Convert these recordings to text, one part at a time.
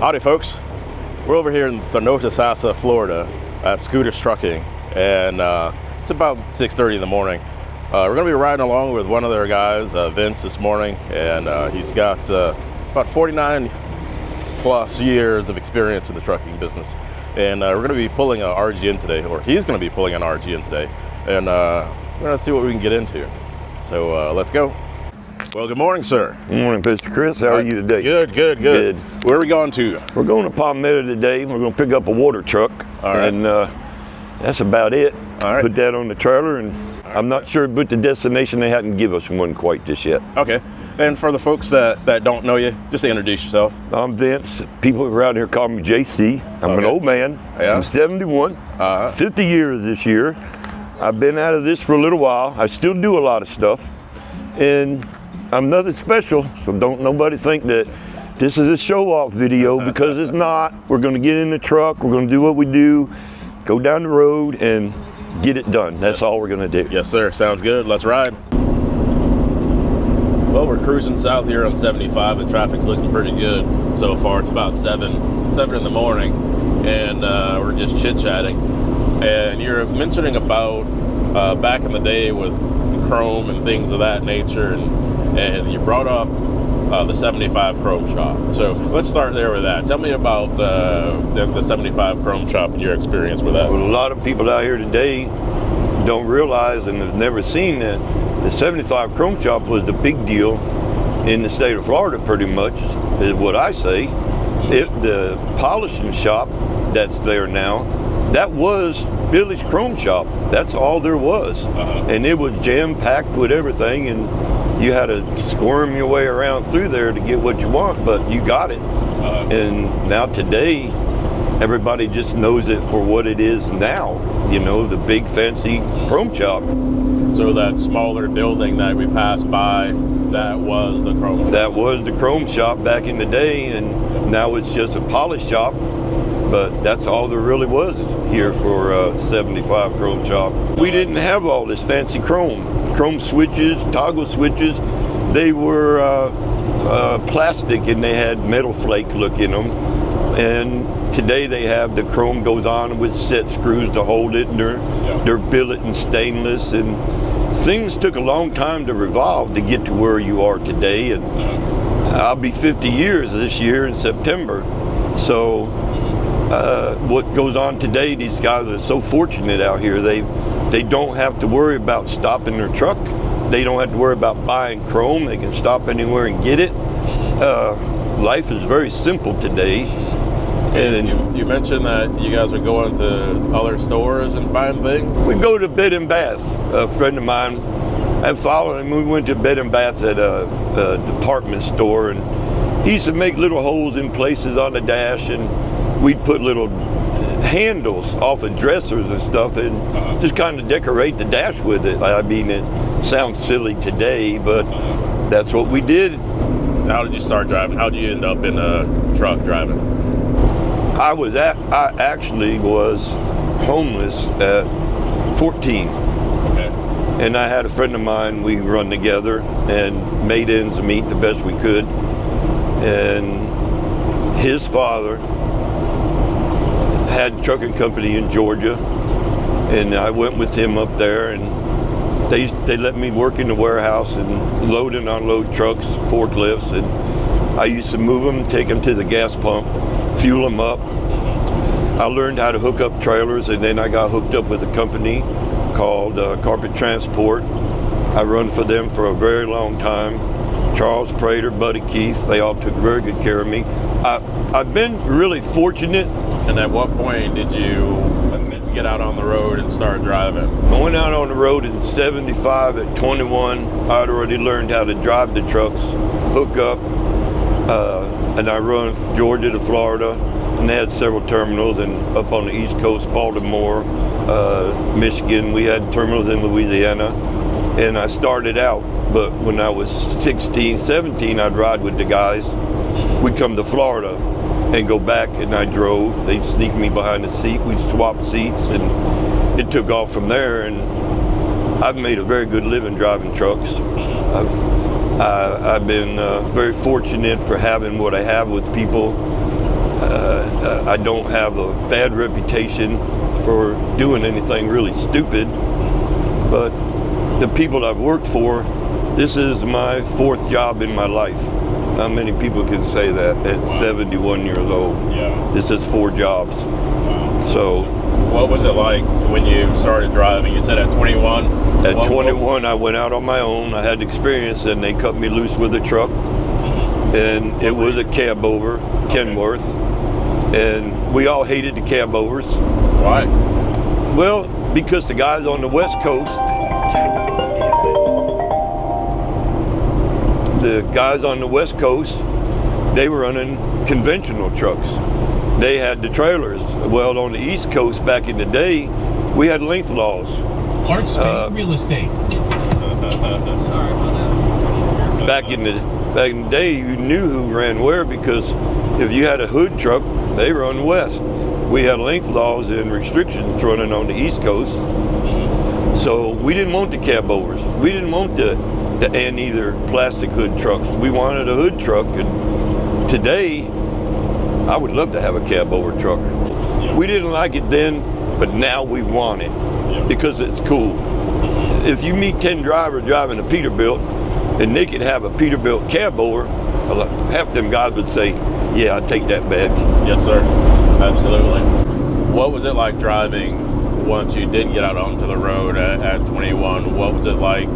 Howdy folks, we're over here in Thonotosassa, Florida at Scooters Trucking, and it's about 6:30 in the morning. We're going to be riding along with one of their guys, Vince, this morning, and he's got about 49 plus years of experience in the trucking business. And we're going to be pulling an RG in today, or he's going to be pulling an RG in today, and we're going to see what we can get into. So let's go. Well, good morning, sir. Good morning, Mr. Chris. How are you today? Good. Where are we going to? We're going to Palmetto today. We're going to pick up a water truck. All right. And that's about it. All right. Put that on the trailer, and I'm not sure about the destination. They hadn't give us one quite just yet. Okay. And for the folks that don't know you, just introduce yourself. I'm Vince. People around here call me JC. I'm an old man. Yeah. I'm 71, 50 years this year. I've been out of this for a little while. I still do a lot of stuff. And I'm nothing special, so don't nobody think that this is a show-off video, because it's not. We're going to get in the truck, we're going to do what we do, go down the road and get it done. That's all we're going to do. Yes, sir. Sounds good. Let's ride. Well, we're cruising south here on 75. The traffic's looking pretty good so far. It's about 7 in the morning, and we're just chit-chatting. And you're mentioning about back in the day with chrome and things of that nature, and you brought up the 75 Chrome Shop. So let's start there with that. Tell me about the 75 Chrome Shop and your experience with that. Well, a lot of people out here today don't realize and have never seen that the 75 Chrome Shop was the big deal in the state of Florida, pretty much, is what I say. The polishing shop that's there now, that was Billy's Chrome Shop. That's all there was. And it was jam-packed with everything, and you had to squirm your way around through there to get what you want, but you got it. And now today, everybody just knows it for what it is now, you know, the big fancy Chrome Shop. So that smaller building that we passed by, that was the Chrome Shop? That was the Chrome Shop back in the day, and now it's just a polish shop. But that's all there really was here for 75 Chrome Shop. We didn't have all this fancy chrome switches, toggle switches. They were plastic, and they had metal flake look in them. And today they have the chrome goes on with set screws to hold it, and they're billet and stainless. And things took a long time to revolve to get to where you are today. And I'll be 50 years this year in September. So what goes on today, these guys are so fortunate out here. They don't have to worry about stopping their truck. They don't have to worry about buying chrome. They can stop anywhere and get it. Life is very simple today. And you mentioned that you guys would go into other stores and find things? We go to Bed and Bath. A friend of mine, I followed him. We went to Bed and Bath at a department store, and he used to make little holes in places on the dash, and we'd put little handles off of dressers and stuff, and just kind of decorate the dash with it. I mean, it sounds silly today, but that's what we did. How did you start driving? How did you end up in a truck driving? I actually was homeless at 14. Okay. And I had a friend of mine, we run together and made ends meet the best we could. And his father had a trucking company in Georgia, and I went with him up there, and they let me work in the warehouse and load and unload trucks, forklifts, and I used to move them, take them to the gas pump, fuel them up. I learned how to hook up trailers, and then I got hooked up with a company called Carpet Transport. I run for them for a very long time. Charles Prater, Buddy Keith, they all took very good care of me. I've been really fortunate. And at what point did you get out on the road and start driving? I went out on the road in 75 at 21. I'd already learned how to drive the trucks, hook up, and I run from Georgia to Florida, and they had several terminals, and up on the East Coast, Baltimore, Michigan, we had terminals in Louisiana, and I started out, but when I was 16, 17, I'd ride with the guys. We'd come to Florida and go back, and I drove. They'd sneak me behind the seat. We'd swap seats, and it took off from there, and I've made a very good living driving trucks. I've been very fortunate for having what I have with people I don't have a bad reputation for doing anything really stupid, but the people I've worked for, this is my 4th job in my life. How many people can say that at 71 years old? Yeah. This is 4 jobs. Wow. So what was it like when you started driving? You said at 21? At 21, I went out on my own. I had experience, and they cut me loose with a truck. And it was a cab over, Kenworth. And we all hated the cab overs. Why? Well, because the guys on the West Coast, they were running conventional trucks. They had the trailers. Well, on the East Coast back in the day, we had length laws. Art State Real Estate. Sorry about that. Back in the day, you knew who ran where, because if you had a hood truck, they run west. We had length laws and restrictions running on the East Coast. So we didn't want the cab overs. We didn't want the either plastic hood trucks. We wanted a hood truck. And today, I would love to have a cab over truck. We didn't like it then, but now we want it because it's cool. If you meet 10 drivers driving a Peterbilt and they could have a Peterbilt cab over, half them guys would say, yeah, I'd take that bad. Yes, sir. Absolutely. What was it like driving once you did get out onto the road at 21? What was it like,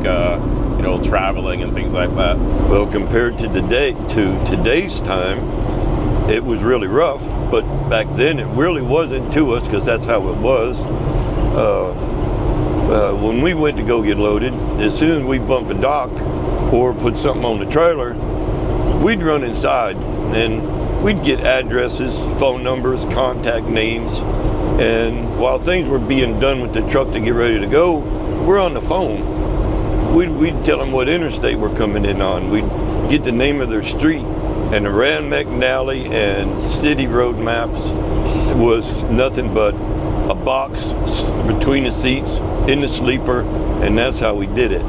traveling and things like that? Well, compared to today's time, it was really rough, but back then it really wasn't to us, because that's how it was. When we went to go get loaded, as soon as we bump a dock or put something on the trailer, we'd run inside and we'd get addresses, phone numbers, contact names, and while things were being done with the truck to get ready to go, we're on the phone. We'd tell them what interstate we're coming in on. We'd get the name of their street, and the Rand McNally and city road maps was nothing but a box between the seats in the sleeper, and that's how we did it.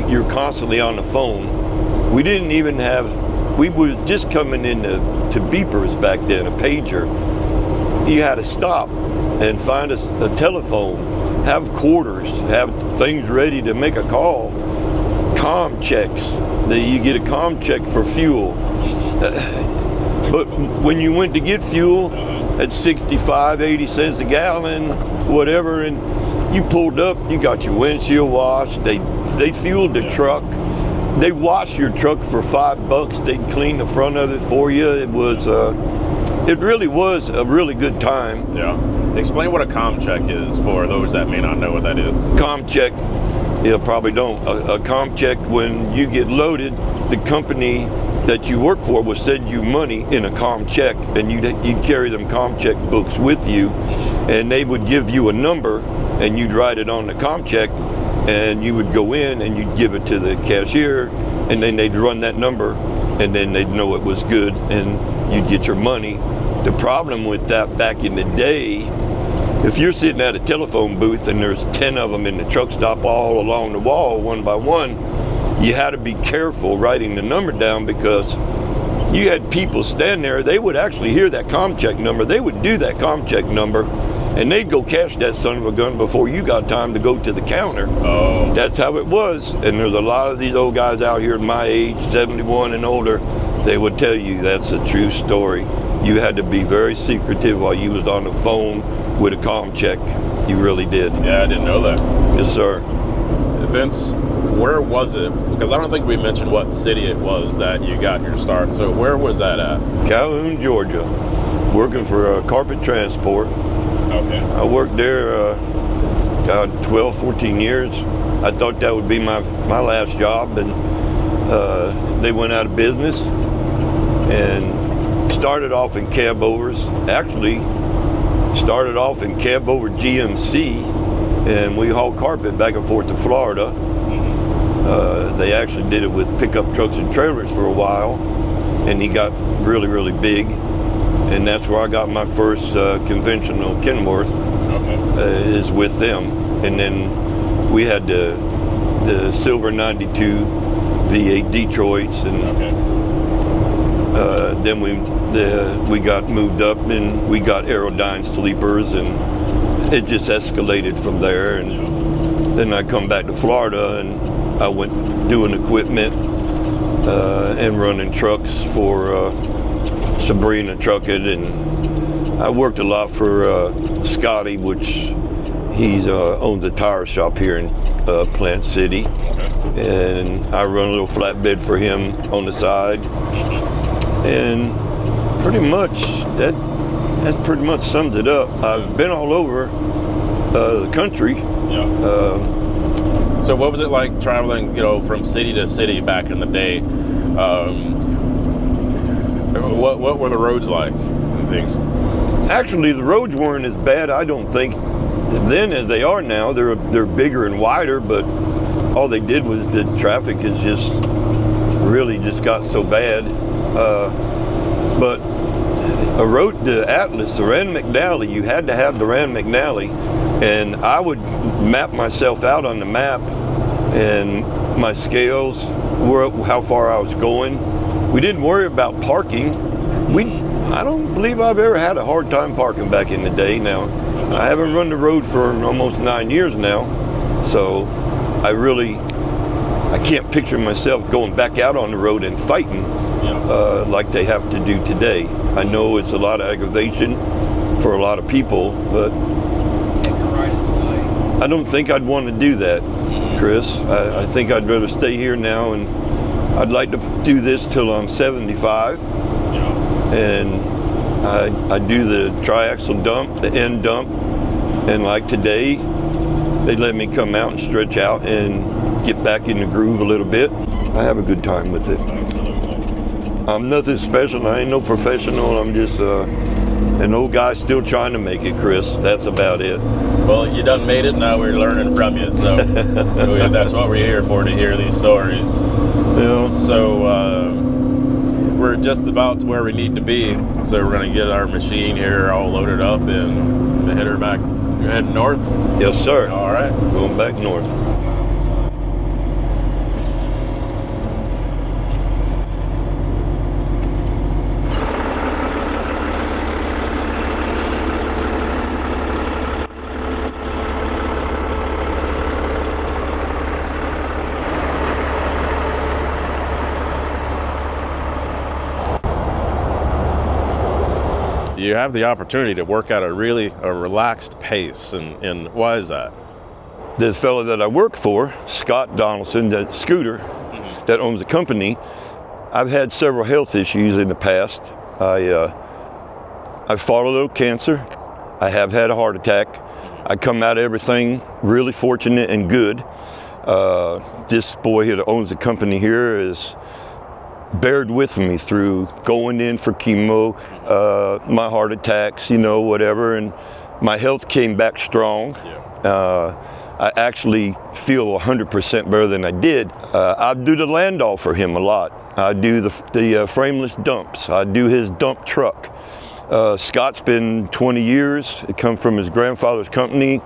You're constantly on the phone. We didn't even have, we were just coming into beepers back then, a pager. You had to stop and find a telephone, have quarters, have things ready to make a call. Comm checks. You get a comm check for fuel. But when you went to get fuel at 65, 80 cents a gallon, whatever, and you pulled up, you got your windshield washed, they fueled the truck. They washed your truck for $5. They'd clean the front of it for you. It really was a really good time. Yeah. Explain what a comm check is for those that may not know what that is. Comm check, you probably don't. A comm check, when you get loaded, the company that you work for will send you money in a comm check, and you'd carry them comm check books with you, and they would give you a number, and you'd write it on the comm check, and you would go in and you'd give it to the cashier, and then they'd run that number, and then they'd know it was good, and you'd get your money. The problem with that back in the day, if you're sitting at a telephone booth and there's 10 of them in the truck stop all along the wall, one by one, you had to be careful writing the number down, because you had people stand there, they would actually hear that comm check number, they would do that comm check number, and they'd go cash that son of a gun before you got time to go to the counter. Oh. That's how it was. And there's a lot of these old guys out here my age, 71 and older, they would tell you that's a true story. You had to be very secretive while you was on the phone with a comm check. You really did. Yeah, I didn't know that. Yes, sir. Vince, where was it? Because I don't think we mentioned what city it was that you got your start. So where was that at? Calhoun, Georgia, working for Carpet Transport. Okay. I worked there 12, 14 years. I thought that would be my last job, and they went out of business, and started off in cab overs. Actually, started off in cab over GMC, and we hauled carpet back and forth to Florida. They actually did it with pickup trucks and trailers for a while, and he got really, really big. And that's where I got my first conventional Kenworth, is with them. And then we had the Silver 92 V8 Detroits, and then we we got moved up and we got Aerodyne sleepers, and it just escalated from there. And then I come back to Florida and I went doing equipment and running trucks for Sabrina Trucking, and I worked a lot for Scotty, which he owns a tire shop here in Plant City, and I run a little flatbed for him on the side, and pretty much that pretty much sums it up. I've been all over the country. So what was it like traveling, from city to city back in the day? What were the roads like and things? Actually, the roads weren't as bad, I don't think, then as they are now. They're bigger and wider, but all they did was the traffic is just really just got so bad. But a road to Atlas, the Rand McNally, you had to have the Rand McNally, and I would map myself out on the map, and my scales were how far I was going. We didn't worry about parking. I don't believe I've ever had a hard time parking back in the day. Now, I haven't run the road for almost 9 years now, so I can't picture myself going back out on the road and fighting like they have to do today. I know it's a lot of aggravation for a lot of people, but I don't think I'd want to do that, Chris. I think I'd rather stay here now, and I'd like to do this till I'm 75. And I do the triaxle dump, the end dump, and like today, they let me come out and stretch out and get back in the groove a little bit. I have a good time with it. I'm nothing special. I ain't no professional. I'm just an old guy still trying to make it, Chris. That's about it. Well, you done made it. Now we're learning from you, so that's what we're here for, to hear these stories. Yeah. So we're just about to where we need to be. So we're going to get our machine here all loaded up and head her back. You're heading north? Yes, sir. All right. Going back north. You have the opportunity to work at a relaxed pace, and why is that? The fellow that I work for, Scott Donaldson, that Scooter, that owns the company, I've had several health issues in the past. I fought a little cancer. I have had a heart attack. I come out of everything really fortunate and good. This boy here that owns the company here is bared with me through going in for chemo, my heart attacks, whatever, and my health came back strong. I actually feel 100% better than I did. I do the Landau for him a lot. I do the frameless dumps. I do his dump truck. Scott's been 20 years. It comes from his grandfather's company.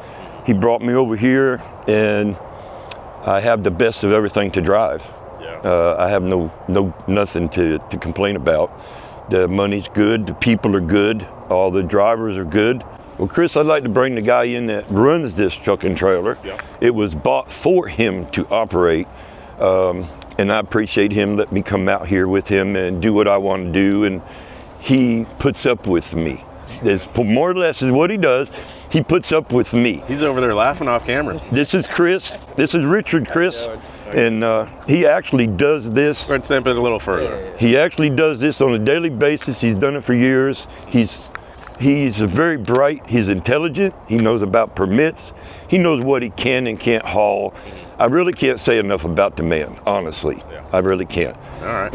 He brought me over here, and I have the best of everything to drive. I have nothing to complain about. The money's good, the people are good, all the drivers are good. Well, Chris, I'd like to bring the guy in that runs this truck and trailer. It was bought for him to operate, and I appreciate him letting me come out here with him and do what I want to do, and he puts up with me. It's more or less is what he does. He puts up with me. He's over there laughing off camera. This is Chris. This is Richard, Chris. And he actually does this. Let's step it a little further. He actually does this on a daily basis. He's done it for years. He's very bright. He's intelligent. He knows about permits. He knows what he can and can't haul. I really can't say enough about the man, honestly. I really can't. All right.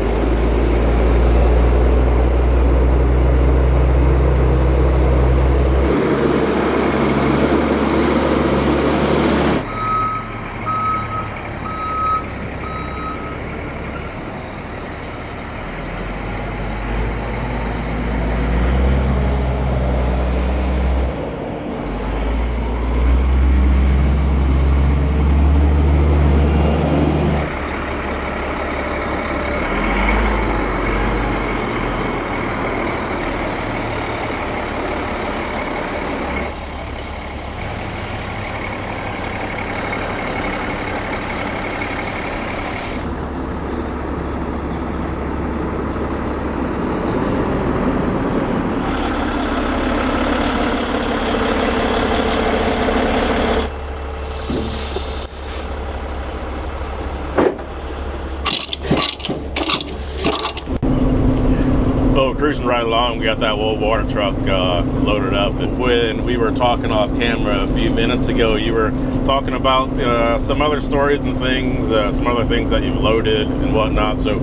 we're cruising right along. We got that old water truck loaded up. And when we were talking off camera a few minutes ago, you were talking about some other stories and things, some other things that you've loaded and whatnot. So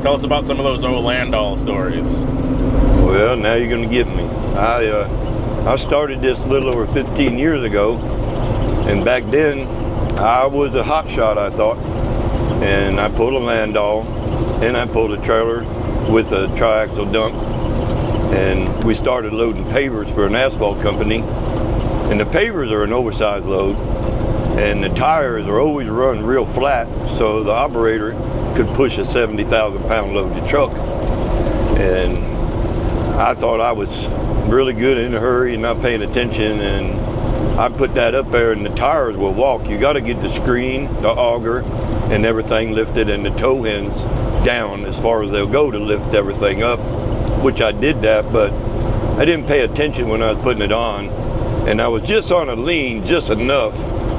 tell us about some of those old Landau stories. Well, now you're going to get me. I started this a little over 15 years ago, and back then I was a hot shot, I thought, and I pulled a Landau and I pulled a trailer with a triaxle dump, and we started loading pavers for an asphalt company. And the pavers are an oversized load, and the tires are always run real flat, so the operator could push a 70,000 pound loaded truck. And I thought I was really good, in a hurry and not paying attention, and I put that up there, and the tires will walk. You got to get the screen, the auger, and everything lifted, and the tow ends down as far as they'll go to lift everything up, which I did that, but I didn't pay attention when I was putting it on, and I was just on a lean just enough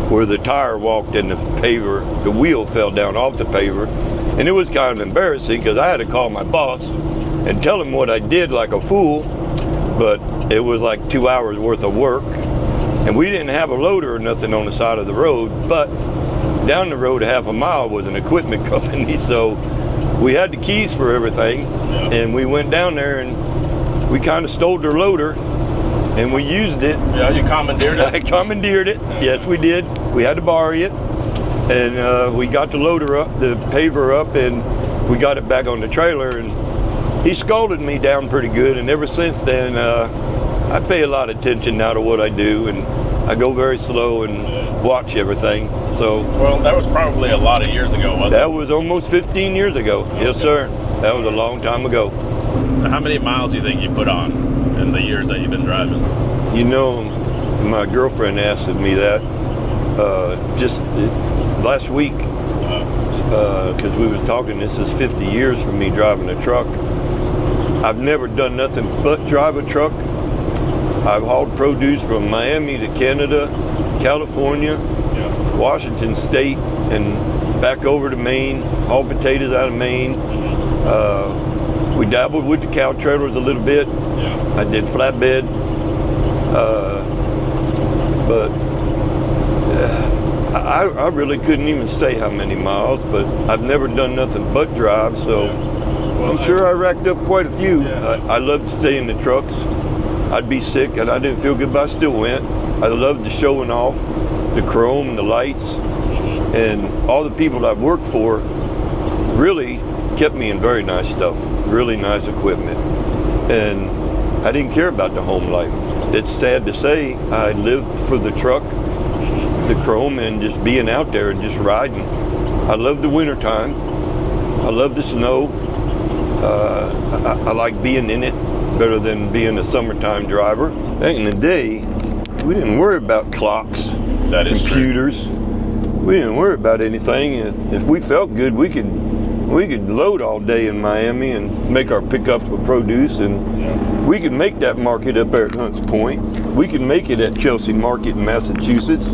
where the tire walked and the wheel fell down off the paver. And it was kind of embarrassing because I had to call my boss and tell him what I did like a fool, but it was like 2 hours worth of work, and we didn't have a loader or nothing on the side of the road, but down the road half a mile was an equipment company, so we had the keys for everything, and we went down there and we kind of stole their loader and we used it. Yeah, you commandeered it? I commandeered it, yes we did. We had to borrow it, and we got the loader up, the paver up, and we got it back on the trailer, and he scolded me down pretty good, and ever since then I pay a lot of attention now to what I do, and I go very slow and watch everything. So, well, that was probably a lot of years ago, wasn't it? That was almost 15 years ago. Okay. Yes, sir. That was a long time ago. How many miles do you think you put on in the years that you've been driving? You know, my girlfriend asked me that just last week, because we was talking. This is 50 years for me driving a truck. I've never done nothing but drive a truck. I've hauled produce from Miami to Canada, California, Washington State, and back over to Maine, hauled potatoes out of Maine. We dabbled with the cow trailers a little bit. I did flatbed, but I really couldn't even say how many miles, but I've never done nothing but drive, so I'm sure I racked up quite a few. I love to stay in the trucks. I'd be sick and I didn't feel good, but I still went. I loved the showing off, the chrome and the lights, and all the people I've worked for really kept me in very nice stuff, really nice equipment, and I didn't care about the home life. It's sad to say I lived for the truck, the chrome, and just being out there and just riding. I love the winter time. I love the snow. I like being in it better than being a summertime driver. Back in the day, we didn't worry about clocks, computers. We didn't worry about anything. And if we felt good, we could load all day in Miami and make our pickups with produce, and we could make that market up there at Hunts Point. We could make it at Chelsea Market in Massachusetts.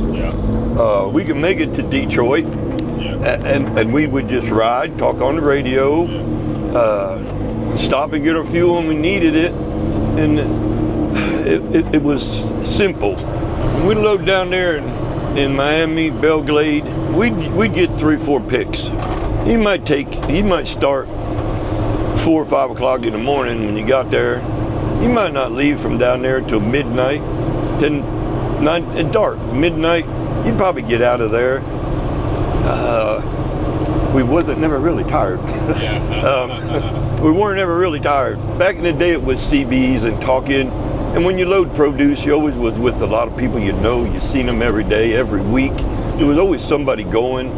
We could make it to Detroit, and we would just ride, talk on the radio, stop and get our fuel when we needed it, and it was simple. When we load down there in Miami, Belglade, we'd get 3-4 picks. You might start 4 or 5 o'clock in the morning when you got there. You might not leave from down there till midnight, at dark, midnight. You'd probably get out of there. We wasn't never really tired. We weren't ever really tired. Back in the day, it was CBs and talking. And when you load produce, you always was with a lot of people you know. You seen them every day, every week. There was always somebody going.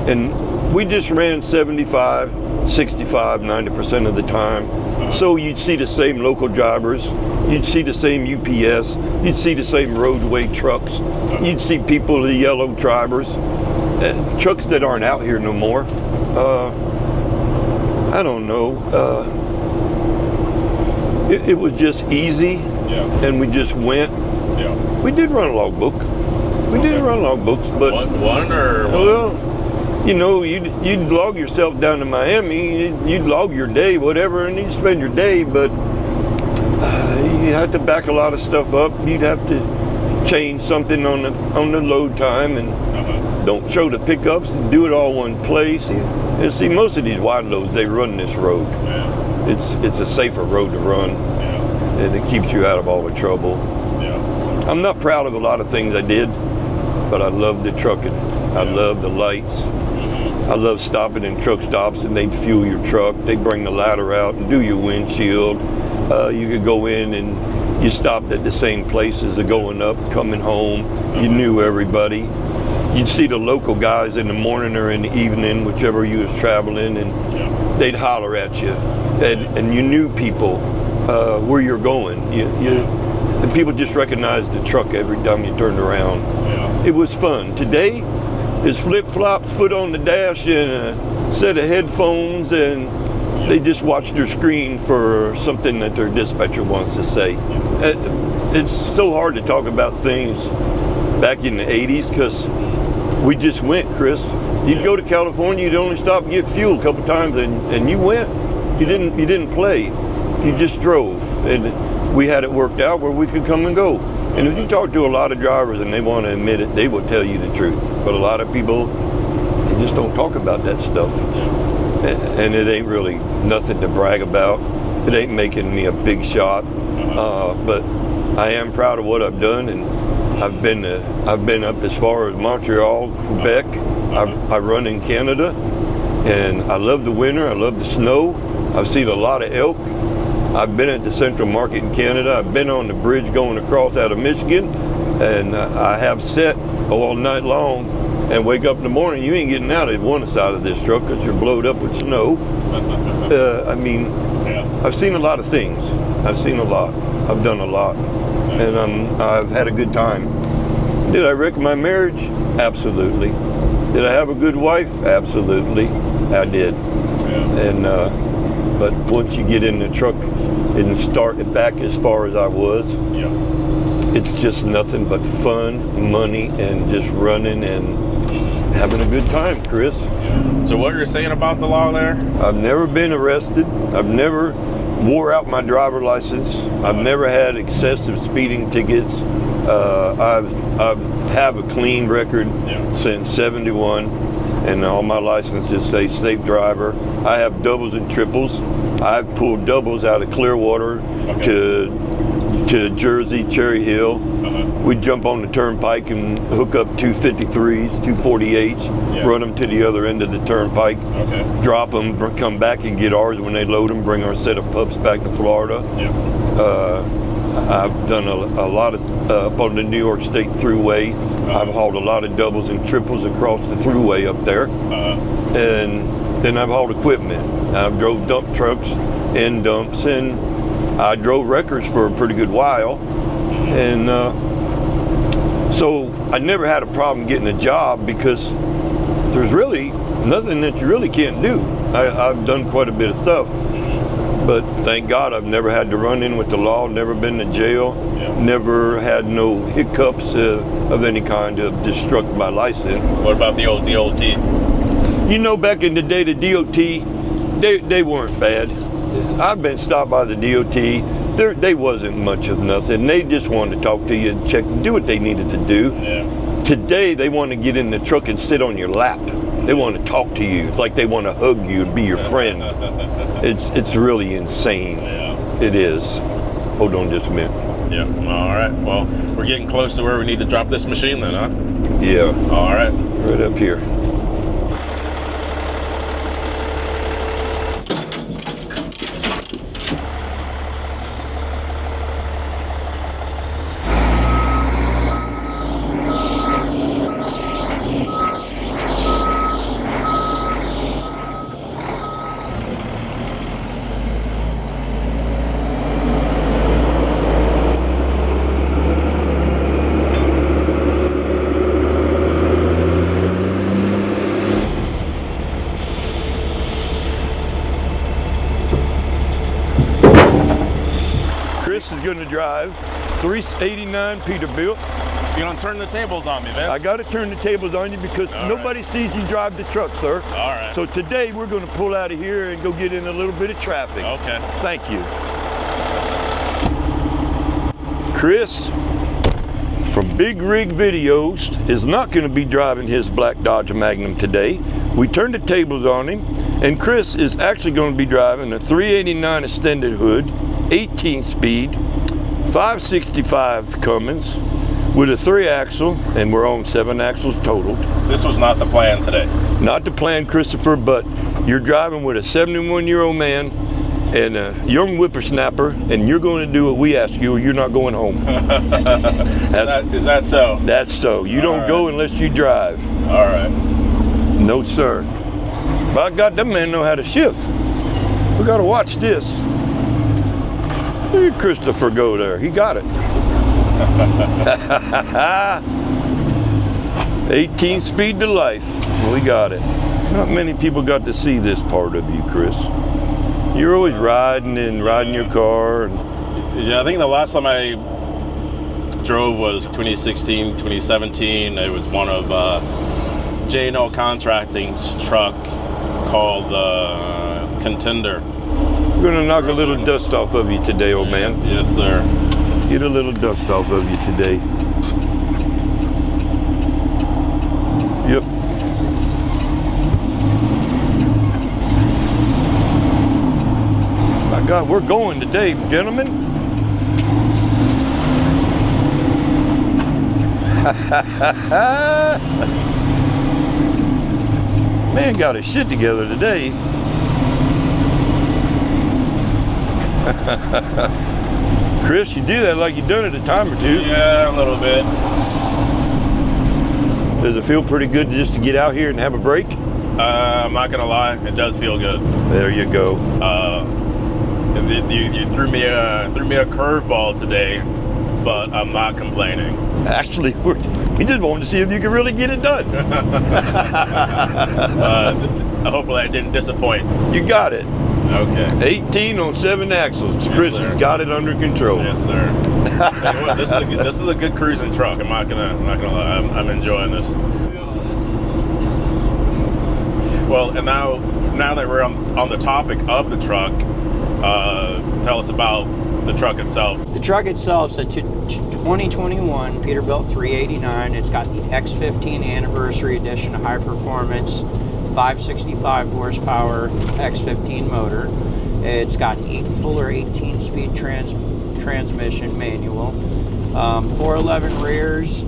And we just ran 75, 65, 90% of the time. So you'd see the same local drivers. You'd see the same UPS. You'd see the same roadway trucks. You'd see people, the yellow drivers. Trucks that aren't out here no more. I don't know. It was just easy, and we just went. We did run a logbook. We did run logbooks, but one or well, you know, you'd log yourself down to Miami, you'd log your day, whatever, and you'd spend your day, but you have to back a lot of stuff up. You'd have to change something on the load time, and don't show the pickups and do it all one place. And see, most of these wide loads, they run this road. Yeah. It's a safer road to run, and it keeps you out of all the trouble. Yeah. I'm not proud of a lot of things I did, but I love the trucking. I love the lights. I love stopping in truck stops, and they'd fuel your truck. They'd bring the ladder out and do your windshield. You could go in and you stopped at the same places as going up, coming home. You knew everybody. You'd see the local guys in the morning or in the evening, whichever you was traveling, and they'd holler at you. And you knew people where you're going. And people just recognized the truck every time you turned around. Yeah. It was fun. Today, it's flip-flops, foot on the dash, and a set of headphones, and they just watch their screen for something that their dispatcher wants to say. It's so hard to talk about things back in the 80s because we just went, Chris. You'd go to California, you'd only stop and get fuel a couple times, and you went. You didn't play. You just drove, and we had it worked out where we could come and go. And if you talk to a lot of drivers and they want to admit it, they will tell you the truth. But a lot of people, they just don't talk about that stuff. And it ain't really nothing to brag about. It ain't making me a big shot. But I am proud of what I've done, and I've been up as far as Montreal, Quebec. I run in Canada, and I love the winter. I love the snow. I've seen a lot of elk. I've been at the Central Market in Canada. I've been on the bridge going across out of Michigan, and I have sat all night long and wake up in the morning. You ain't getting out of one side of this truck because you're blowed up with snow. I mean, I've seen a lot of things. I've seen a lot. I've done a lot, and I've had a good time. Did I wreck my marriage? Absolutely. Did I have a good wife? Absolutely. I did. And but once you get in the truck and start it back as far as I was, it's just nothing but fun, money, and just running and having a good time, Chris. So what you're saying about the law there? I've never been arrested. I've never wore out my driver license. I've never had excessive speeding tickets. I have a clean record since '71, and all my licenses say safe driver. I have doubles and triples. I've pulled doubles out of Clearwater to Jersey, Cherry Hill. We'd jump on the turnpike and hook up 253s, 248s, run them to the other end of the turnpike, drop them, come back and get ours when they load them, bring our set of pups back to Florida. I've done a lot of up on the New York State Thruway. I've hauled a lot of doubles and triples across the Thruway up there. And then I've hauled equipment. I've drove dump trucks and dumps, and I drove wreckers for a pretty good while. And so I never had a problem getting a job because there's really nothing that you really can't do. I've done quite a bit of stuff. But thank God I've never had to run in with the law, never been to jail, never had no hiccups of any kind of destruct my license. What about the old DOT? You know, back in the day, the DOT, they weren't bad. I've been stopped by the DOT. They wasn't much of nothing. They just wanted to talk to you and check, do what they needed to do. Today, they want to get in the truck and sit on your lap. They want to talk to you. It's like they want to hug you and be your friend. It's really insane. It is. Hold on just a minute. All right. Well, we're getting close to where we need to drop this machine then, huh? Yeah. All right. Right up here. Chris is going to drive 389 Peterbilt You don't turn the tables on me, Vince. I got to turn the tables on you because nobody sees you drive the truck, sir. All right. So today we're going to pull out of here and go get in a little bit of traffic. Okay. Thank you. Chris from Big Rig Videos is not going to be driving his black Dodge Magnum today. We turned the tables on him, and Chris is actually going to be driving a 389 extended hood, 18 speed, 565 Cummins with a 3-axle, and we're on 7 axles totaled. This was not the plan today. Not the plan, Christopher, but you're driving with a 71-year-old man and a young whippersnapper, and you're going to do what we ask you, or you're not going home. Is that so? That's so. You don't go unless you drive. All right. No, sir. By God, that man know how to shift. We got to watch this. Look at Christopher go there. He got it. 18 speed to life. We got it. Not many people got to see this part of you, Chris. You're always riding your car. Yeah, I think the last time I drove was 2016, 2017. It was one of J&L Contracting's truck called Contender. We're gonna knock a little dust off of you today, old man. Yes, sir. Get a little dust off of you today. Yep. My God, we're going today, gentlemen. Man got his shit together today. Chris, you do that like you've done it a time or two. Yeah, a little bit. Does it feel pretty good just to get out here and have a break? I'm not gonna lie, it does feel good. There you go. You threw me a curveball today, but I'm not complaining. Actually, we just wanted to see if you could really get it done. Hopefully I didn't disappoint. You got it. Okay. 18 on 7 axles. Yes, Chris sir. has got it under control. Yes, sir. Tell you what, this is a good cruising truck. I'm not gonna lie. I'm enjoying this. Well, and now that we're on the topic of the truck, tell us about the truck itself. The truck itself is a 2021 Peterbilt 389. It's got the X15 Anniversary Edition High Performance 565 horsepower X15 motor. It's got an Fuller 18-speed transmission manual, 411 rears.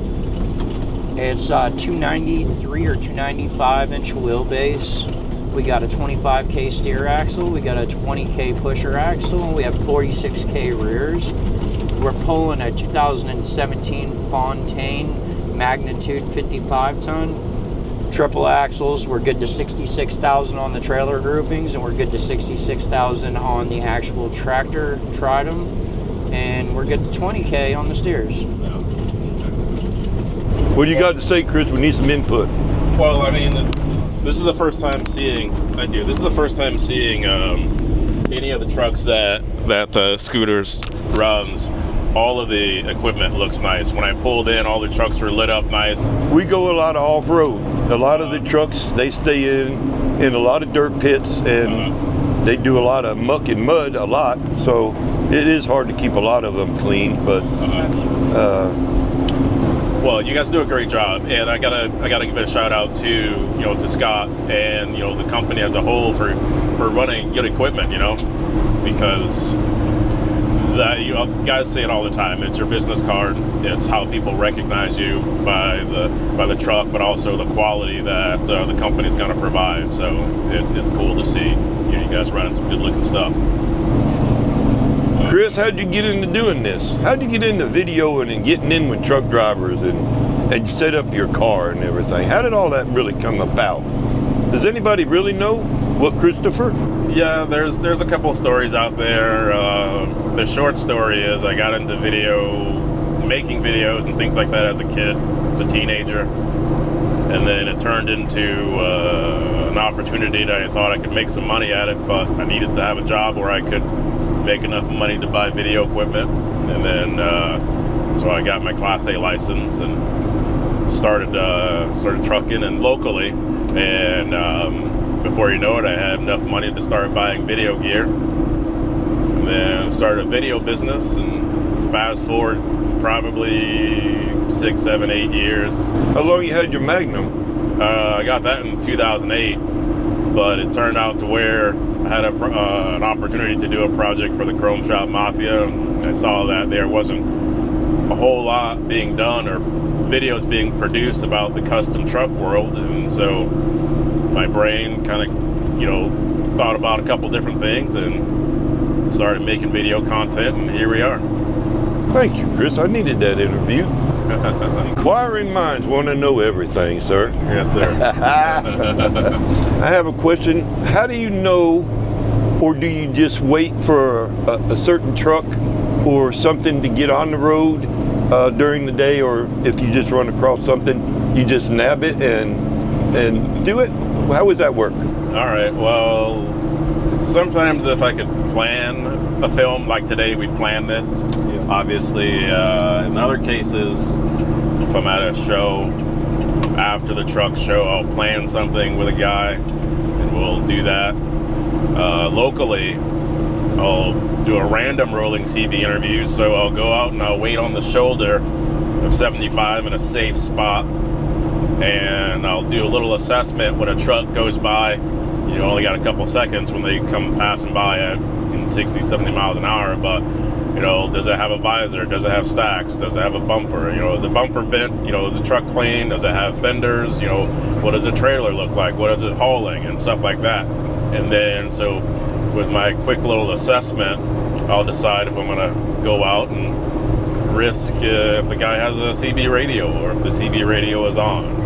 It's 293 or 295 inch wheelbase. We got a 25K steer axle. We got a 20K pusher axle. And we have 46K rears. We're pulling a 2017 Fontaine magnitude 55 ton. Triple axles. We're good to 66,000 on the trailer groupings, and we're good to 66,000 on the actual tractor Tridem, and we're good to 20K on the steers. What do you got to say, Chris? We need some input. Well, I mean, this is the first time seeing. Thank you. This is the first time seeing any of the trucks that Scooters runs. All of the equipment looks nice. When I pulled in, all the trucks were lit up nice. We go a lot of off-road. A lot of the trucks, they stay in a lot of dirt pits, and they do a lot of muck and mud a lot. So it is hard to keep a lot of them clean, but well, you guys do a great job, and I gotta give it a shout out to Scott and the company as a whole for running good equipment, because that you guys say it all the time. It's your business card. It's how people recognize you by the truck, but also the quality that the company's going to provide. So it's cool to see you guys running some good looking stuff. Chris, how'd you get into doing this? How'd you get into videoing and getting in with truck drivers and set up your car and everything? How did all that really come about? Does anybody really know what Christopher? Yeah, there's a couple of stories out there. The short story is I got into making videos and things like that as a kid, as a teenager, and then it turned into an opportunity that I thought I could make some money at it, but I needed to have a job where I could make enough money to buy video equipment, and then So I got my Class A license and started trucking and locally. And before you know it, I had enough money to start buying video gear. And then started a video business, and fast forward probably 6, 7, 8 years. How long you had your Magnum? I got that in 2008, but it turned out to where I had an opportunity to do a project for the Chrome Shop Mafia. And I saw that there wasn't a whole lot being done or videos being produced about the custom truck world, and so my brain kind of, thought about a couple different things and started making video content, and here we are. Thank you, Chris. I needed that interview. Inquiring minds want to know everything, sir. Yes, sir. I have a question. How do you know, or do you just wait for a certain truck or something to get on the road during the day, or if you just run across something, you just nab it and do it? How would that work? All right. Well, sometimes if I could plan a film, like today we planned this, obviously. In other cases, if I'm at a show, after the truck show, I'll plan something with a guy and we'll do that. Locally, I'll do a random rolling CB interview, so I'll go out and I'll wait on the shoulder of 75 in a safe spot, and I'll do a little assessment when a truck goes by. You only got a couple seconds when they come passing by at 60, 70 miles an hour, but does it have a visor? Does it have stacks? Does it have a bumper? Is the bumper bent? Is the truck clean? Does it have fenders? What does the trailer look like? What is it hauling and stuff like that? And then, so with my quick little assessment, I'll decide if I'm gonna go out and risk if the guy has a CB radio or if the CB radio is on.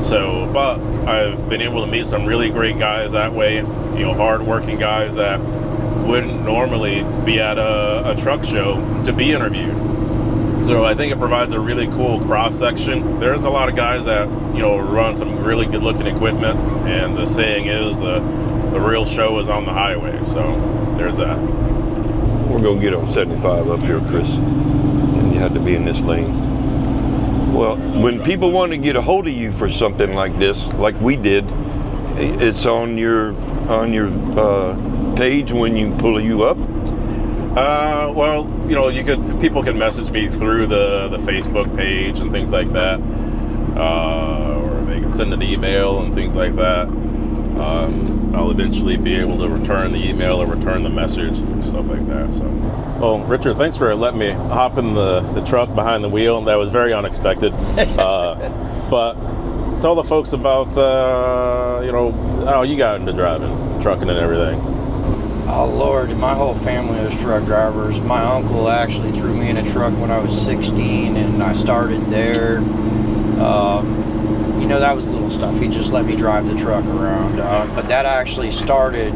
So, but I've been able to meet some really great guys that way, hard-working guys that wouldn't normally be at a truck show to be interviewed. So I think it provides a really cool cross-section. There's a lot of guys that, run some really good-looking equipment, and the saying is the real show is on the highway. So there's that. We're going to get on 75 up here, Chris, and you have to be in this lane. Well, when people want to get a hold of you for something like this, like we did, it's on your page when you pull you up. Well, people can message me through the Facebook page and things like that, or they can send an email and things like that. I'll eventually be able to return the email or return the message and stuff like that. So, well, Richard, thanks for letting me hop in the truck behind the wheel. That was very unexpected. But tell the folks about how you got into driving, trucking and everything. Oh Lord, my whole family was truck drivers. My uncle actually threw me in a truck when I was 16, and I started there. That was little stuff. He just let me drive the truck around. But that actually started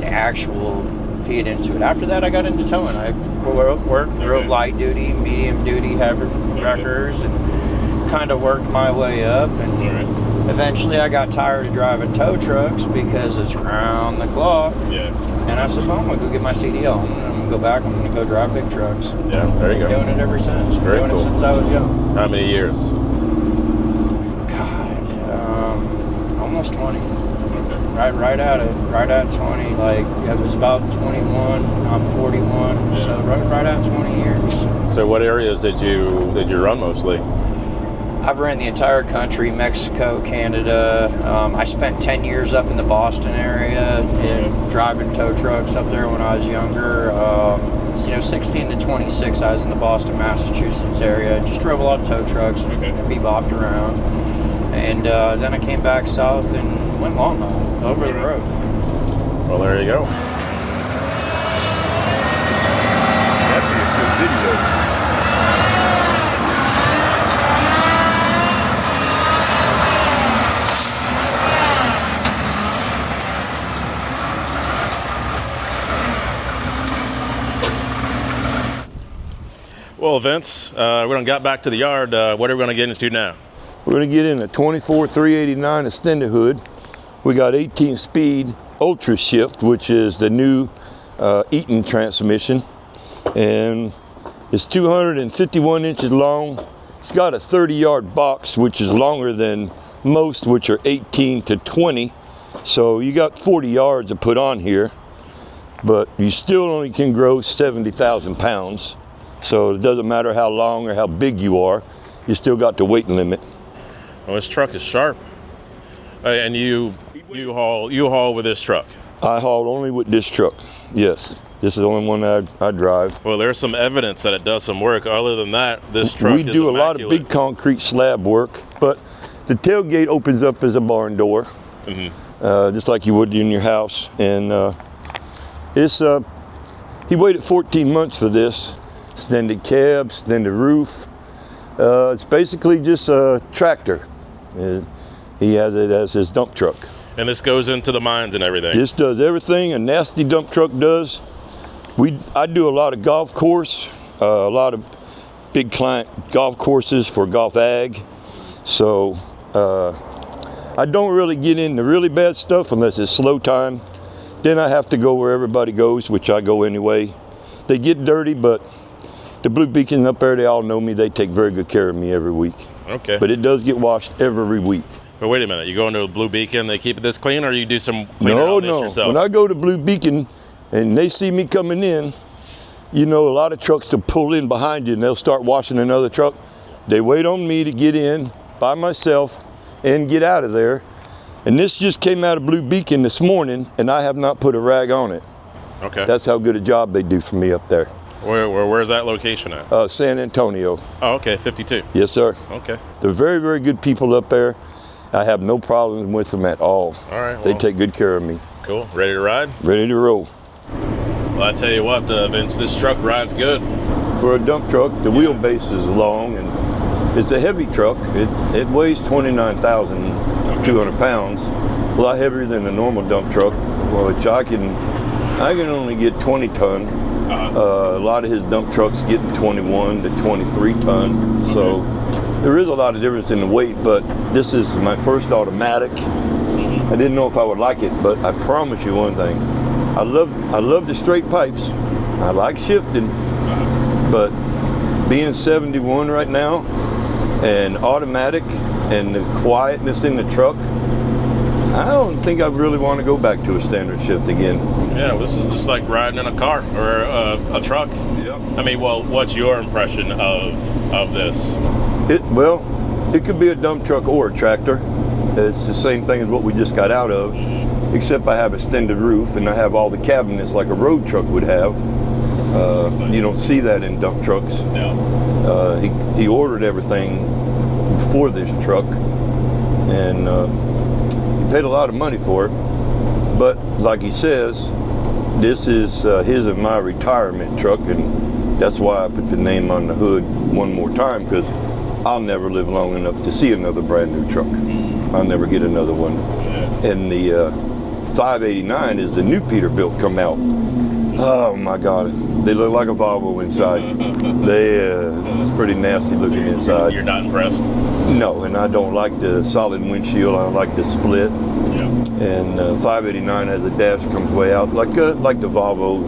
the actual feed into it. After that, I got into towing. I worked, drove light duty, medium duty, heavy wreckers, and kind of worked my way up. And eventually I got tired of driving tow trucks because it's round the clock. Yeah. And I said, well, I'm going to go get my CDL. And I'm going to go back. I'm going to go drive big trucks. Yeah, there you go. Doing it ever since. Very doing cool. it since I was young. How many years? Almost 20. Right at 20. Like, it was about 21. I'm 41, so right at 20 years. So what areas did you run mostly? I've ran the entire country, Mexico, Canada. I spent 10 years up in the Boston area driving tow trucks up there when I was younger. 16 to 26, I was in the Boston, Massachusetts area. Just drove a lot of tow trucks and bebopped around. And then I came back south and went long haul over the road. Well, there you go. That'd be a good video. Well, Vince, we done got back to the yard. What are we going to get into now? We're going to get in a 24 389 extended hood. We got 18 speed ultra shift, which is the new Eaton transmission. And It's 251 inches long. It's got a 30-yard box, which is longer than most, which are 18 to 20. So you got 40 yards to put on here, but you still only can grow 70,000 pounds. So it doesn't matter how long or how big you are, you still got the weight limit. Well, this truck is sharp. And you haul with this truck? I haul only with this truck, yes. This is the only one I drive. Well, there's some evidence that it does some work. Other than that, this truck is We do a lot of big concrete slab work, but the tailgate opens up as a barn door, just like you would in your house. And he waited 14 months for this. Extended cab, extended roof. It's basically just a tractor. He has it as his dump truck. And this goes into the mines and everything? This does everything a nasty dump truck does. I do a lot of golf course, a lot of big client golf courses for golf ag. So I don't really get into really bad stuff unless it's slow time. Then I have to go where everybody goes, which I go anyway. They get dirty, but the Blue Beacon up there, they all know me. They take very good care of me every week. Okay. But it does get washed every week. But wait a minute, you go into a Blue Beacon, they keep it this clean, or you do some cleaning on this yourself? When I go to Blue Beacon and they see me coming in, you know, a lot of trucks will pull in behind you and they'll start washing another truck. They wait on me to get in by myself and get out of there. And this just came out of Blue Beacon this morning and I have not put a rag on it. Okay. That's how good a job they do for me up there. Where's that location at? San Antonio. Oh, okay, 52. Yes, sir. Okay. They're very, very good people up there. I have no problems with them at all. All right. They take good care of me. Cool. Ready to ride? Ready to roll. Well, I tell you what, Vince, this truck rides good. For a dump truck, the wheelbase is long and it's a heavy truck. It weighs 29,200 pounds, a lot heavier than a normal dump truck, which I can only get 20 ton. A lot of his dump trucks getting 21 to 23 ton. So there is a lot of difference in the weight, but this is my first automatic. I didn't know if I would like it, but I promise you one thing. I love the straight pipes. I like shifting, but being 71 right now and automatic and the quietness in the truck, I don't think I really want to go back to a standard shift again. Yeah, this is just like riding in a car or a truck. Yep. I mean, well, what's your impression of this? It could be a dump truck or a tractor. It's the same thing as what we just got out of, except I have extended roof and I have all the cabinets like a road truck would have. You don't see that in dump trucks. No. He ordered everything for this truck and he paid a lot of money for it. But like he says, this is his and my retirement truck, and that's why I put the name on the hood one more time, because I'll never live long enough to see another brand new truck. I'll never get another one. Yeah. And the 589 is the new Peterbilt come out. Oh my God, they look like a Volvo inside. It's pretty nasty looking inside. You're not impressed? No, and I don't like the solid windshield. I like the split. Yeah. And 589 has the dash comes way out, like the Volvo,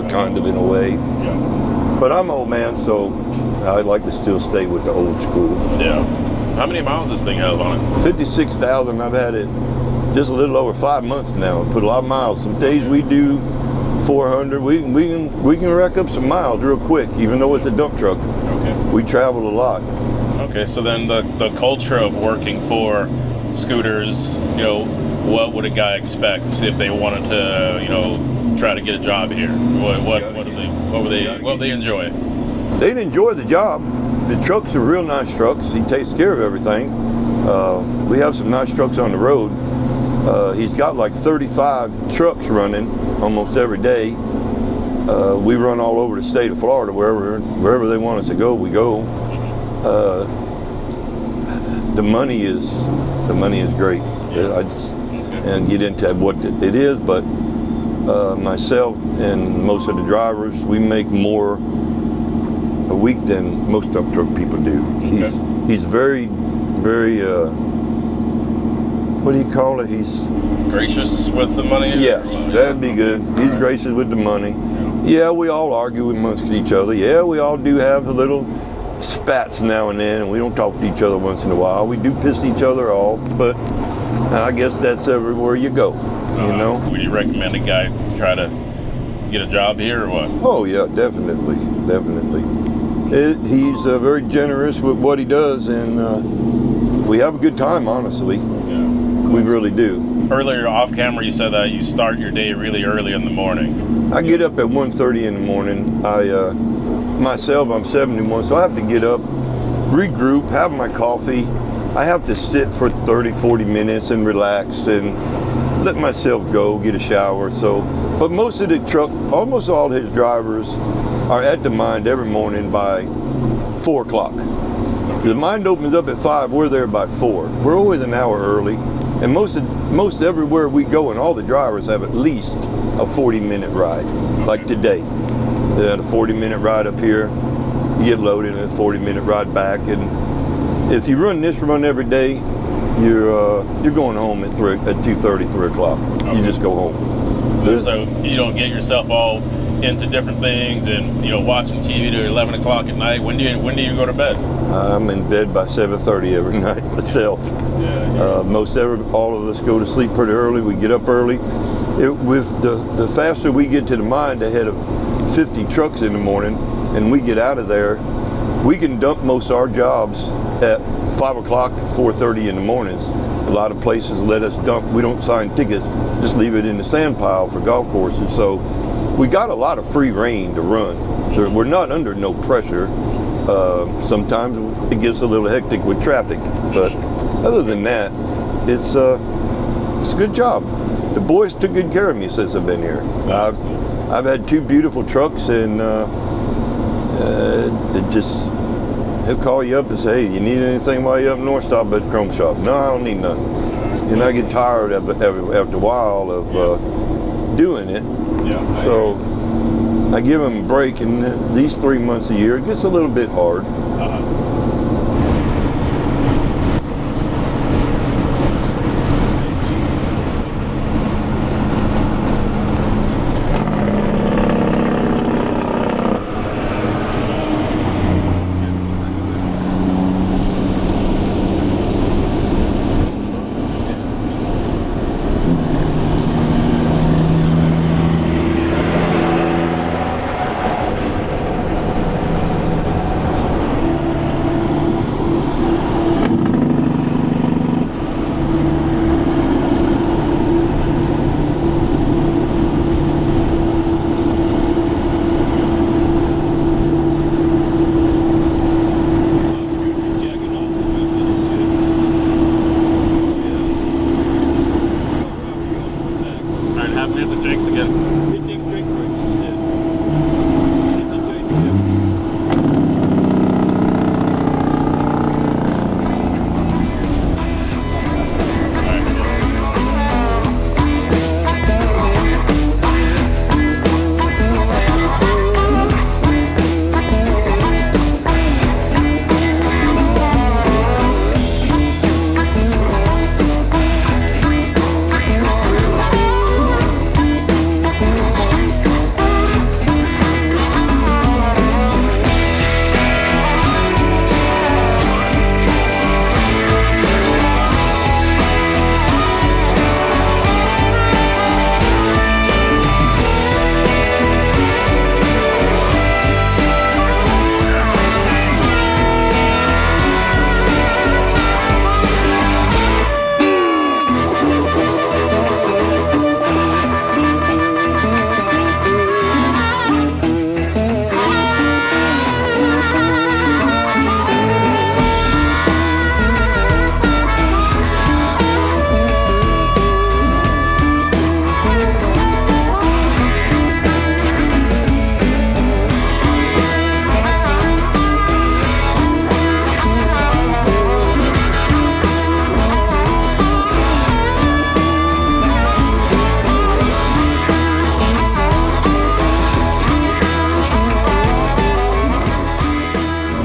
kind of in a way. Yeah. But I'm an old man, so I like to still stay with the old school. Yeah. How many miles does this thing have on it? 56,000. I've had it just a little over 5 months now. Put a lot of miles. Some days we do 400. We can rack up some miles real quick, even though it's a dump truck. Okay. We travel a lot. Okay. So then the culture of working for scooters, you know, what would a guy expect if they wanted to, you know, try to get a job here? What do they enjoy? They'd enjoy the job. The trucks are real nice trucks. He takes care of everything. We have some nice trucks on the road. He's got like 35 trucks running almost every day. We run all over the state of Florida. Wherever they want us to go, we go. The money is great. I just and get into what it is, but myself and most of the drivers, we make more a week than most dump truck people do. He's very, very, what do you call it? He's gracious with the money? Yes, that'd be good. He's gracious with the money. Yeah, we all argue amongst each other. Yeah, we all do have a little spats now and then, and we don't talk to each other once in a while. We do piss each other off, but I guess that's everywhere you go, you know? Would you recommend a guy try to get a job here or what? Oh yeah, definitely. He's very generous with what he does, and we have a good time, honestly. Yeah. We really do. Earlier off camera you said that you start your day really early in the morning. I get up at 1:30 in the morning. Myself, I'm 71, so I have to get up, regroup, have my coffee. I have to sit for 30, 40 minutes and relax and let myself go, get a shower. But most of the truck, almost all his drivers are at the mine every morning by 4 o'clock. The mine opens up at 5, we're there by 4. We're always an hour early. And most everywhere we go, and all the drivers have at least a 40-minute ride, like today. They had a 40-minute ride up here, you get loaded, and a 40-minute ride back. And if you run this run every day, you're going home at 2:30, 3 o'clock. Okay. You just go home. So you don't get yourself all into different things and watching TV to 11 o'clock at night. When do you go to bed? I'm in bed by 7:30 every night myself. All of us go to sleep pretty early. We get up early. With the faster we get to the mine, ahead of 50 trucks in the morning, and we get out of there, we can dump most of our jobs at 5 o'clock, 4:30 in the mornings. A lot of places let us dump. We don't sign tickets, just leave it in the sand pile for golf courses. So we got a lot of free reign to run. We're not under no pressure. Sometimes it gets a little hectic with traffic, but other than that, it's a good job. The boys took good care of me since I've been here. I've had 2 beautiful trucks, and he'll call you up and say, hey, you need anything while you're up north, stop at the chrome shop. No, I don't need nothing. And I get tired after a while of doing it. Yeah. So I give them a break, and these 3 months a year, it gets a little bit hard.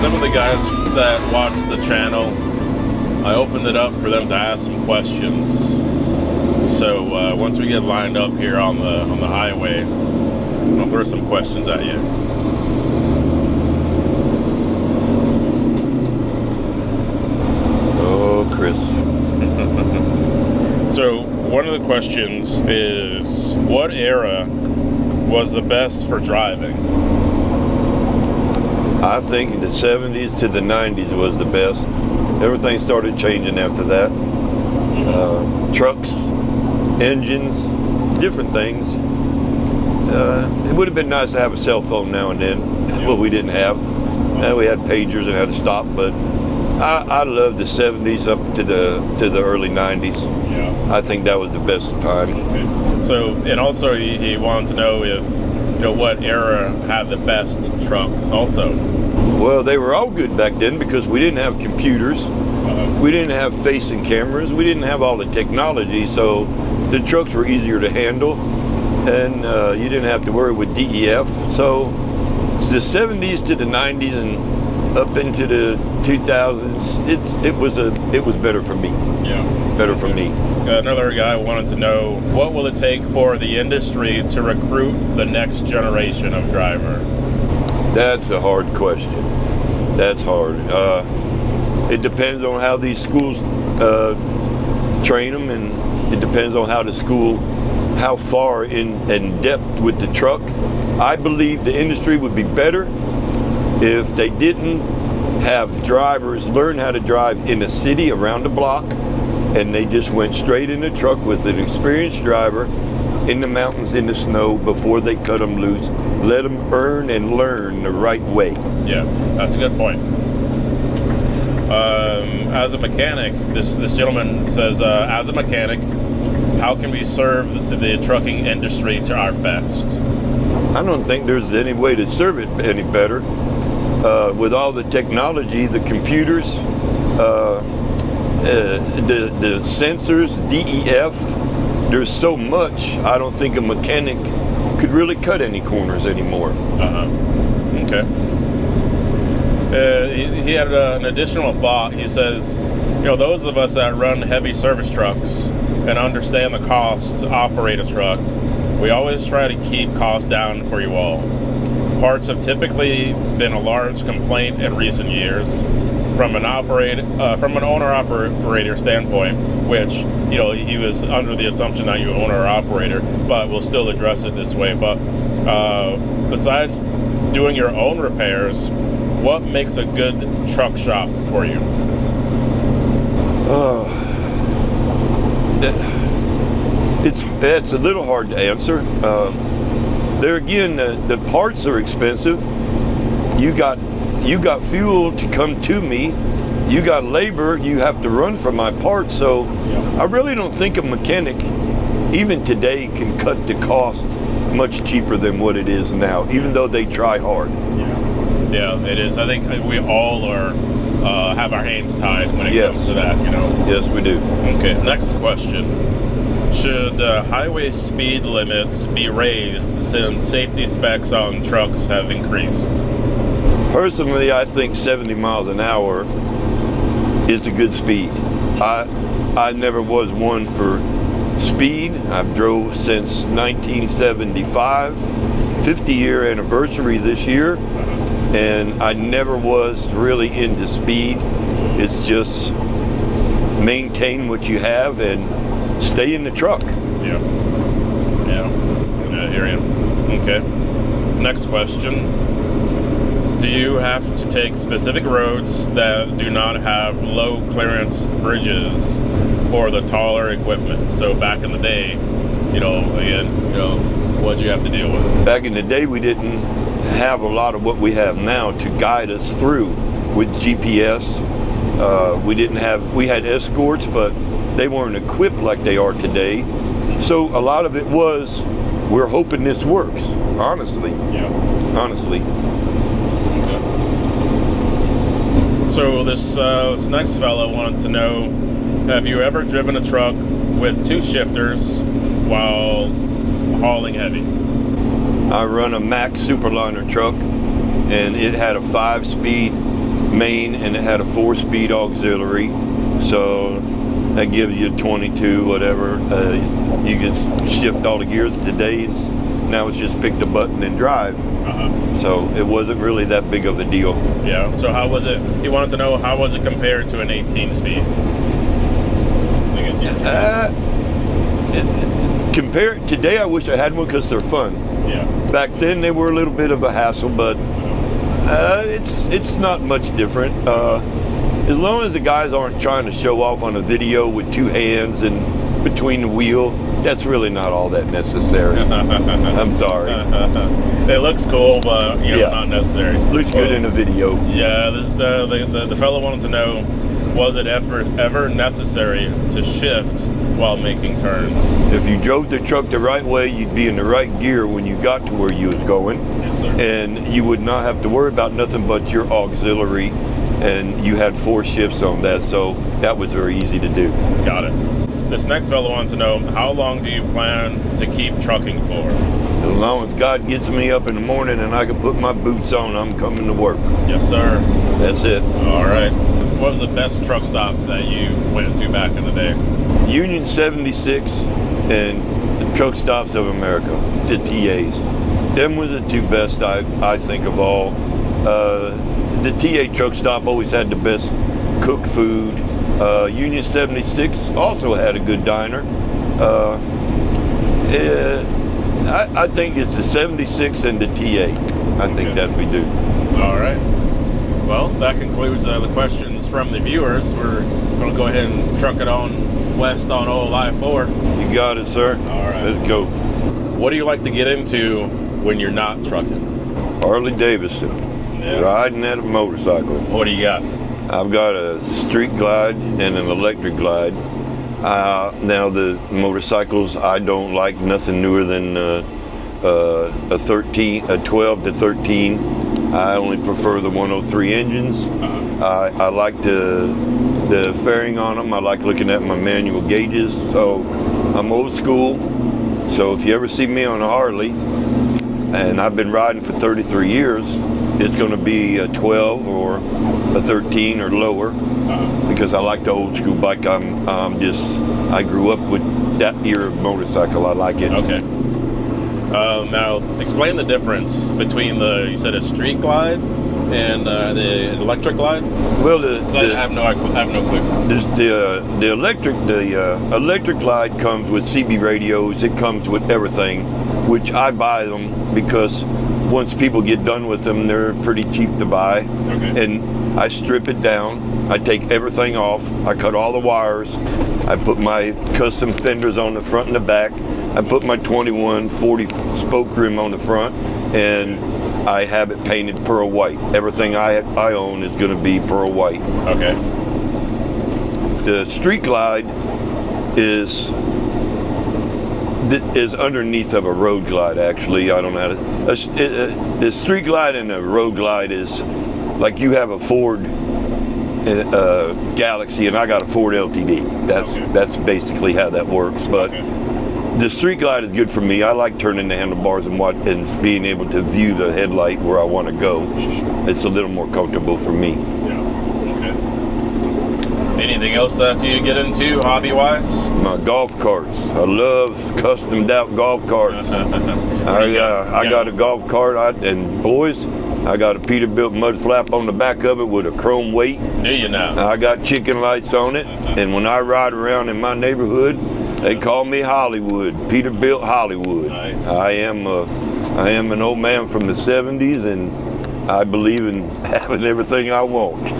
Some of the guys that watch the channel, I opened it up for them to ask some questions. So once we get lined up here on the highway, I'll throw some questions at you. Oh, Chris. So one of the questions is, what era was the best for driving? I think the 70s to the 90s was the best. Everything started changing after that. Trucks, engines, different things. It would have been nice to have a cell phone now and then, but we didn't have. We had pagers and had to stop, but I love the 70s up to the early 90s. Yeah. I think that was the best time. Okay. So, and also he wanted to know if, what era had the best trucks also. Well, they were all good back then because we didn't have computers. We didn't have facing cameras. We didn't have all the technology, so the trucks were easier to handle, and you didn't have to worry with DEF. So the 70s to the 90s and up into the 2000s, it was better for me. Yeah. Better for me. Another guy wanted to know, what will it take for the industry to recruit the next generation of driver? That's a hard question. That's hard. It depends on how these schools train them, and it depends on how the school, how far in depth with the truck. I believe the industry would be better if they didn't have drivers learn how to drive in a city around the block, and they just went straight in the truck with an experienced driver in the mountains, in the snow, before they cut them loose. Let them earn and learn the right way. Yeah, that's a good point. As a mechanic, this gentleman says, as a mechanic, how can we serve the trucking industry to our best? I don't think there's any way to serve it any better. With all the technology, the computers, the sensors, DEF, there's so much, I don't think a mechanic could really cut any corners anymore. Okay. He had an additional thought. He says, those of us that run heavy service trucks and understand the costs to operate a truck, we always try to keep costs down for you all. Parts have typically been a large complaint in recent years. From an owner-operator standpoint, which, he was under the assumption that you're owner-operator, but we'll still address it this way. But besides doing your own repairs, what makes a good truck shop for you? It's a little hard to answer. There again, the parts are expensive. You got fuel to come to me. You got labor you have to run for my parts. So I really don't think a mechanic, even today, can cut the cost much cheaper than what it is now, even though they try hard. Yeah, it is. I think we all have our hands tied when it comes to that, Yes, we do. Okay, next question. Should highway speed limits be raised since safety specs on trucks have increased? Personally, I think 70 miles an hour is a good speed. I never was one for speed. I've drove since 1975, 50-year anniversary this year, and I never was really into speed. It's just maintain what you have and stay in the truck. Yeah, I hear you. Okay, next question. Do you have to take specific roads that do not have low clearance bridges for the taller equipment? So back in the day, what'd you have to deal with? Back in the day, we didn't have a lot of what we have now to guide us through with GPS. We had escorts, but they weren't equipped like they are today. So a lot of it was, we're hoping this works, honestly. Yeah. Honestly. So this next fella wanted to know, have you ever driven a truck with two shifters while hauling heavy? I run a Mack Superliner truck, and it had a 5-speed main and it had a 4-speed auxiliary. So that gives you 22, whatever. You can shift all the gears. Today Now it's just pick the button and drive. So it wasn't really that big of a deal. Yeah. So how was it? He wanted to know how was it compared to an 18 speed? Compared today, I wish I had one because they're fun. Yeah. Back then they were a little bit of a hassle, but it's not much different. As long as the guys aren't trying to show off on a video with two hands and between the wheel, that's really not all that necessary. I'm sorry. It looks cool, but not necessary. Looks good in a video. Yeah, the fellow wanted to know, was it ever necessary to shift while making turns? If you drove the truck the right way, you'd be in the right gear when you got to where you was going. Yes, sir. And you would not have to worry about nothing but your auxiliary, and you had 4 shifts on that, so that was very easy to do. Got it. This next fellow wants to know, how long do you plan to keep trucking for? As long as God gets me up in the morning and I can put my boots on, I'm coming to work. Yes, sir. That's it. All right. What was the best truck stop that you went to back in the day? Union 76 and the Truck Stops of America, the TAs. Them were the 2 best I think of all. The TA truck stop always had the best cooked food. Union 76 also had a good diner. I think it's the 76 and the TA. I think that we do. All right. Well, that concludes the questions from the viewers. We're going to go ahead and truck it on west on old I-4. You got it, sir. All right. Let's go. What do you like to get into when you're not trucking? Harley Davidson. Yeah. Riding at a motorcycle. What do you got? I've got a street glide and an electric glide. Now the motorcycles, I don't like nothing newer than a 12 to 13. I only prefer the 103 engines. I like the fairing on them. I like looking at my manual gauges. So I'm old school. So if you ever see me on a Harley, and I've been riding for 33 years, it's going to be a 12 or a 13 or lower, because I like the old school bike. I grew up with that era of motorcycle. I like it. Okay. Now, explain the difference between you said a street glide and the electric glide. Well, I have no clue. The electric glide comes with CB radios. It comes with everything, which I buy them because once people get done with them, they're pretty cheap to buy. Okay. And I strip it down. I take everything off. I cut all the wires. I put my custom fenders on the front and the back. I put my 2140 spoke rim on the front, and I have it painted pearl white. Everything I own is going to be pearl white. Okay. The street glide is underneath of a road glide. Actually, I don't know how to. The street glide and a road glide is like you have a Ford Galaxy and I got a Ford LTD. That's basically how that works. But the street glide is good for me. I like turning the handlebars and being able to view the headlight where I want to go. It's a little more comfortable for me. Yeah. Okay. Anything else that you get into hobby-wise? My golf carts. I love customed out golf carts. I got a golf cart, and boys, I got a Peterbilt mud flap on the back of it with a chrome weight. Do you now? I got chicken lights on it, and when I ride around in my neighborhood, they call me Hollywood, Peterbilt Hollywood. Nice. I am an old man from the 70s, and I believe in having everything I want.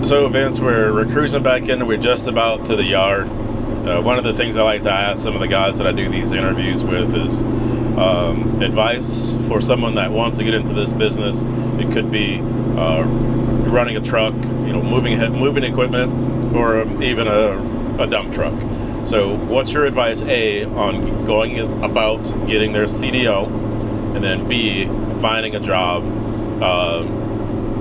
So Vince, we're cruising back in, and we're just about to the yard. One of the things I like to ask some of the guys that I do these interviews with is advice for someone that wants to get into this business. It could be running a truck, moving equipment, or even a dump truck. So what's your advice, A, on going about getting their CDL, and then B, finding a job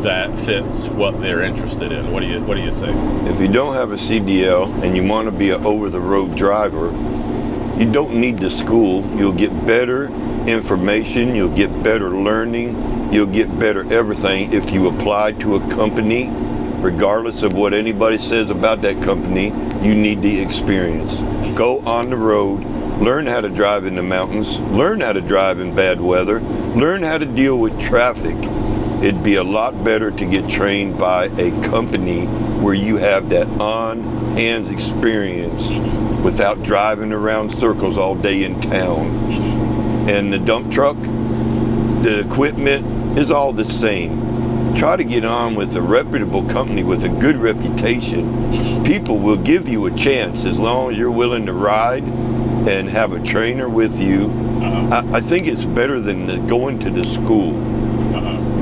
that fits what they're interested in? What do you say? If you don't have a CDL and you want to be an over-the-road driver, you don't need the school. You'll get better information, you'll get better learning, you'll get better everything if you apply to a company. Regardless of what anybody says about that company, you need the experience. Go on the road, learn how to drive in the mountains, learn how to drive in bad weather, learn how to deal with traffic. It'd be a lot better to get trained by a company where you have that on-hands experience without driving around circles all day in town. And the dump truck, the equipment is all the same. Try to get on with a reputable company with a good reputation. People will give you a chance as long as you're willing to ride and have a trainer with you. I think it's better than going to the school.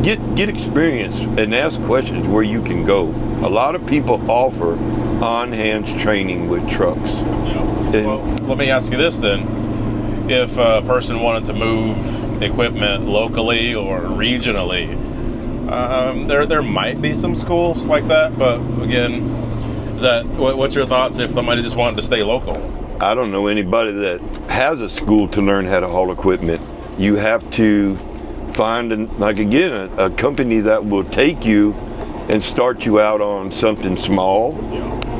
Get experience and ask questions where you can go. A lot of people offer on-hands training with trucks. Well, let me ask you this then. If a person wanted to move equipment locally or regionally, there might be some schools like that, but again, what's your thoughts if somebody just wanted to stay local? I don't know anybody that has a school to learn how to haul equipment. You have to find, a company that will take you and start you out on something small,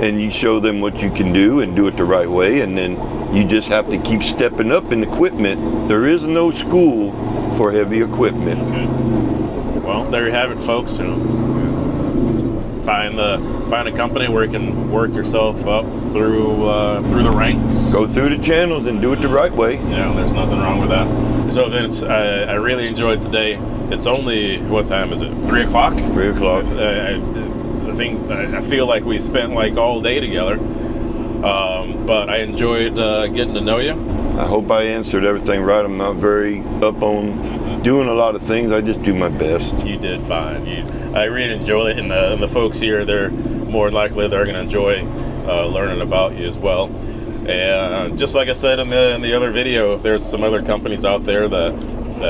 and you show them what you can do and do it the right way, and then you just have to keep stepping up in equipment. There is no school for heavy equipment. Okay. Well, there you have it, folks. Find a company where you can work yourself up through the ranks. Go through the channels and do it the right way. Yeah, there's nothing wrong with that. So Vince, I really enjoyed today. It's only, what time is it? 3 o'clock? 3 o'clock. I feel like we spent like all day together. But I enjoyed getting to know you. I hope I answered everything right. I'm not very up on doing a lot of things. I just do my best. You did fine. I really enjoyed it, and the folks here, they're more likely they're going to enjoy learning about you as well. And just like I said in the other video, if there's some other companies out there that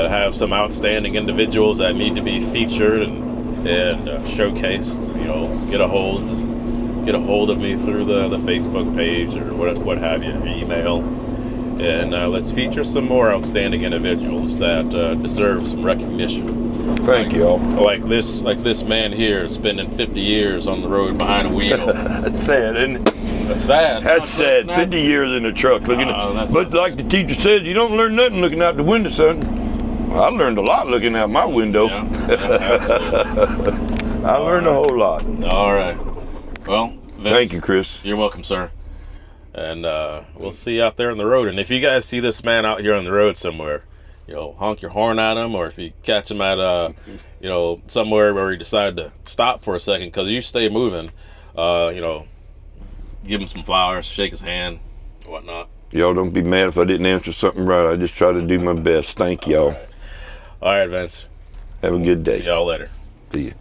have some outstanding individuals that need to be featured and showcased, get a hold of me through the Facebook page or what have you, email. And let's feature some more outstanding individuals that deserve some recognition. Thank you all. Like this man here, spending 50 years on the road behind a wheel. That's sad, isn't it? That's sad. That's sad. 50 years in a truck. But like the teacher said, you don't learn nothing looking out the window, son. Well, I learned a lot looking out my window. Yeah, absolutely. I learned a whole lot. All right. Well, Vince, thank you, Chris. You're welcome, sir. And we'll see you out there on the road. And if you guys see this man out here on the road somewhere, honk your horn at him, or if you catch him at somewhere where he decided to stop for a second because you stay moving, give him some flowers, shake his hand, whatnot. Y'all don't be mad if I didn't answer something right. I just try to do my best. Thank y'all. All right, Vince. Have a good day. See y'all later. See you.